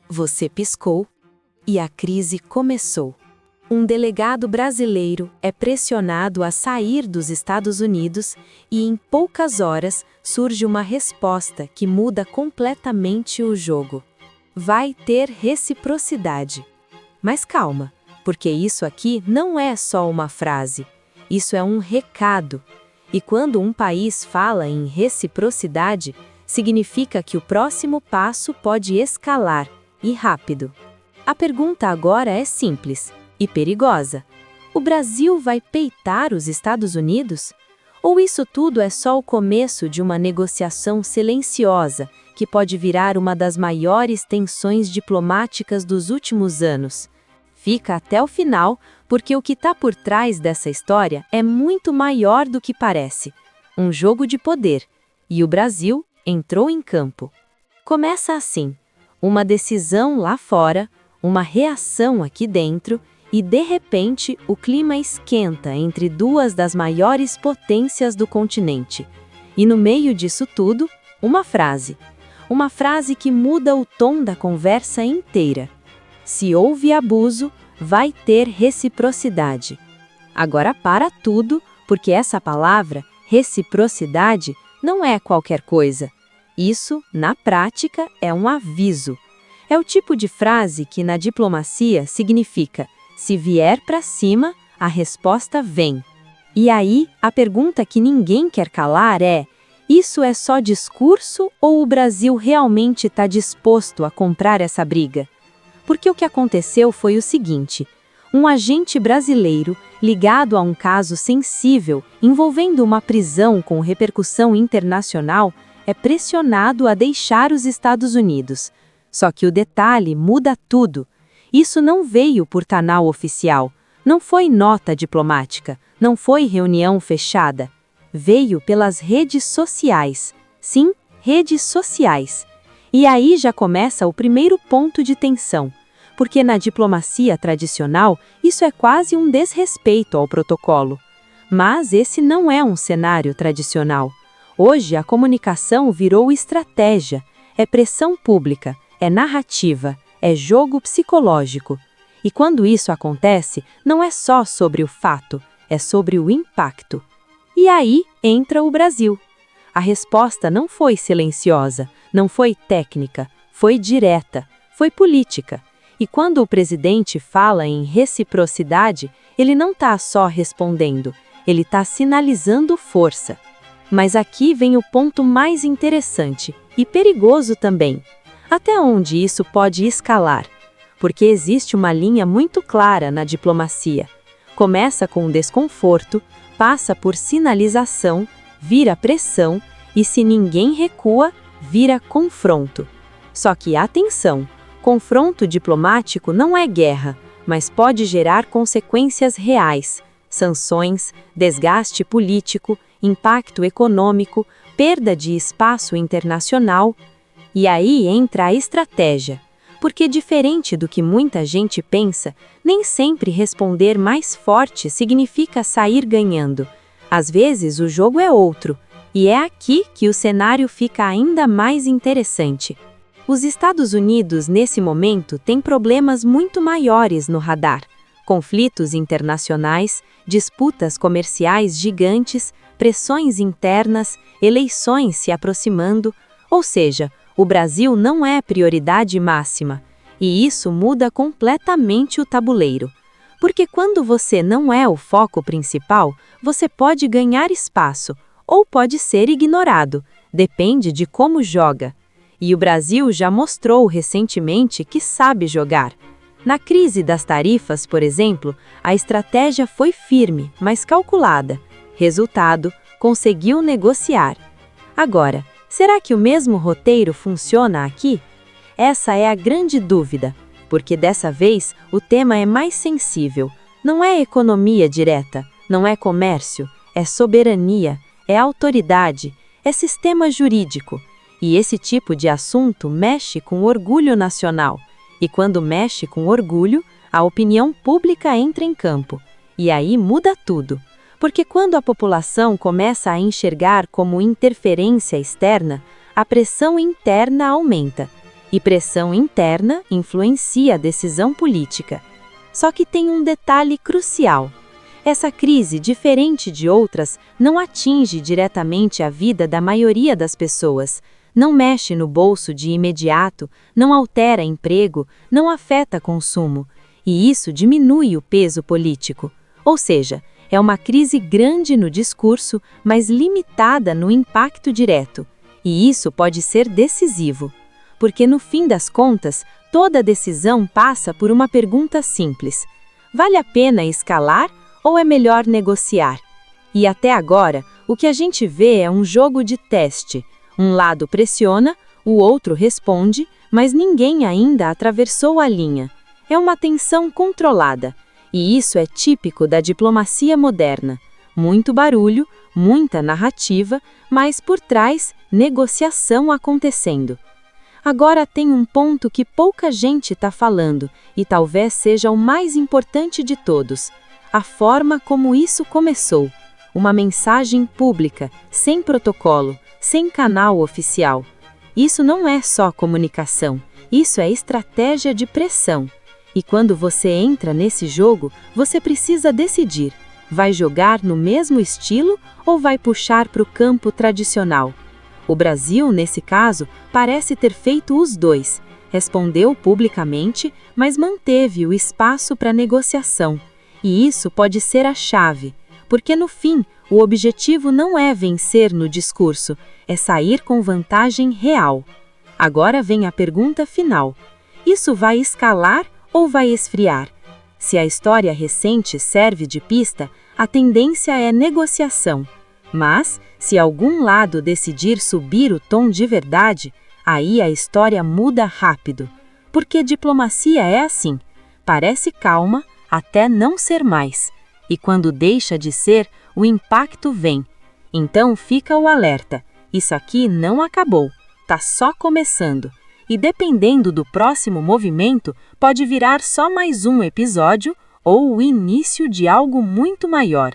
Você piscou e a crise começou. Um delegado brasileiro é pressionado a sair dos Estados Unidos e, em poucas horas, surge uma resposta que muda completamente o jogo. Vai ter reciprocidade. Mas calma, porque isso aqui não é só uma frase. Isso é um recado. E quando um país fala em reciprocidade, significa que o próximo passo pode escalar, e rápido. A pergunta agora é simples e perigosa. O Brasil vai peitar os Estados Unidos? Ou isso tudo é só o começo de uma negociação silenciosa que pode virar uma das maiores tensões diplomáticas dos últimos anos? Fica até o final, porque o que está por trás dessa história é muito maior do que parece. Um jogo de poder. E o Brasil entrou em campo. Começa assim: uma decisão lá fora, uma reação aqui dentro, e de repente o clima esquenta entre duas das maiores potências do continente. E no meio disso tudo, uma frase. Uma frase que muda o tom da conversa inteira. Se houve abuso, vai ter reciprocidade. Agora para tudo, porque essa palavra, reciprocidade, não é qualquer coisa. Isso, na prática, é um aviso. É o tipo de frase que na diplomacia significa: se vier para cima, a resposta vem. E aí, a pergunta que ninguém quer calar é: isso é só discurso ou o Brasil realmente está disposto a comprar essa briga? Porque o que aconteceu foi o seguinte: um agente brasileiro, ligado a um caso sensível envolvendo uma prisão com repercussão internacional, é pressionado a deixar os Estados Unidos. Só que o detalhe muda tudo. Isso não veio por canal oficial, não foi nota diplomática, não foi reunião fechada. Veio pelas redes sociais. Sim, redes sociais. E aí já começa o primeiro ponto de tensão, porque na diplomacia tradicional isso é quase um desrespeito ao protocolo. Mas esse não é um cenário tradicional. Hoje a comunicação virou estratégia, é pressão pública, é narrativa, é jogo psicológico. E quando isso acontece, não é só sobre o fato, é sobre o impacto. E aí entra o Brasil. A resposta não foi silenciosa, não foi técnica, foi direta, foi política. E quando o presidente fala em reciprocidade, ele não está só respondendo, ele está sinalizando força. Mas aqui vem o ponto mais interessante e perigoso também. Até onde isso pode escalar? Porque existe uma linha muito clara na diplomacia. Começa com desconforto, passa por sinalização, vira pressão e, se ninguém recua, vira confronto. Só que atenção, confronto diplomático não é guerra, mas pode gerar consequências reais: sanções, desgaste político, impacto econômico, perda de espaço internacional. E aí entra a estratégia, porque diferente do que muita gente pensa, nem sempre responder mais forte significa sair ganhando. Às vezes o jogo é outro, e é aqui que o cenário fica ainda mais interessante. Os Estados Unidos, nesse momento, têm problemas muito maiores no radar: conflitos internacionais, disputas comerciais gigantes, pressões internas, eleições se aproximando, ou seja, o Brasil não é prioridade máxima, e isso muda completamente o tabuleiro. Porque quando você não é o foco principal, você pode ganhar espaço, ou pode ser ignorado, depende de como joga. E o Brasil já mostrou recentemente que sabe jogar. Na crise das tarifas, por exemplo, a estratégia foi firme, mas calculada. Resultado, conseguiu negociar. Agora, será que o mesmo roteiro funciona aqui? Essa é a grande dúvida, porque dessa vez o tema é mais sensível. Não é economia direta, não é comércio, é soberania, é autoridade, é sistema jurídico. E esse tipo de assunto mexe com o orgulho nacional. E quando mexe com orgulho, a opinião pública entra em campo. E aí muda tudo. Porque quando a população começa a enxergar como interferência externa, a pressão interna aumenta. E pressão interna influencia a decisão política. Só que tem um detalhe crucial. Essa crise, diferente de outras, não atinge diretamente a vida da maioria das pessoas, não mexe no bolso de imediato, não altera emprego, não afeta consumo, e isso diminui o peso político. Ou seja, é uma crise grande no discurso, mas limitada no impacto direto. E isso pode ser decisivo, porque no fim das contas, toda decisão passa por uma pergunta simples: vale a pena escalar ou é melhor negociar? E até agora, o que a gente vê é um jogo de teste. Um lado pressiona, o outro responde, mas ninguém ainda atravessou a linha. É uma tensão controlada, e isso é típico da diplomacia moderna. Muito barulho, muita narrativa, mas por trás, negociação acontecendo. Agora tem um ponto que pouca gente está falando, e talvez seja o mais importante de todos: a forma como isso começou. Uma mensagem pública, sem protocolo, sem canal oficial. Isso não é só comunicação, isso é estratégia de pressão. E quando você entra nesse jogo, você precisa decidir: vai jogar no mesmo estilo ou vai puxar para o campo tradicional? O Brasil, nesse caso, parece ter feito os dois. Respondeu publicamente, mas manteve o espaço para negociação. E isso pode ser a chave, porque no fim, o objetivo não é vencer no discurso, é sair com vantagem real. Agora vem a pergunta final: isso vai escalar ou vai esfriar? Se a história recente serve de pista, a tendência é negociação. Mas, se algum lado decidir subir o tom de verdade, aí a história muda rápido. Porque diplomacia é assim: parece calma até não ser mais. E quando deixa de ser, o impacto vem. Então fica o alerta: isso aqui não acabou, tá só começando. E dependendo do próximo movimento, pode virar só mais um episódio ou o início de algo muito maior.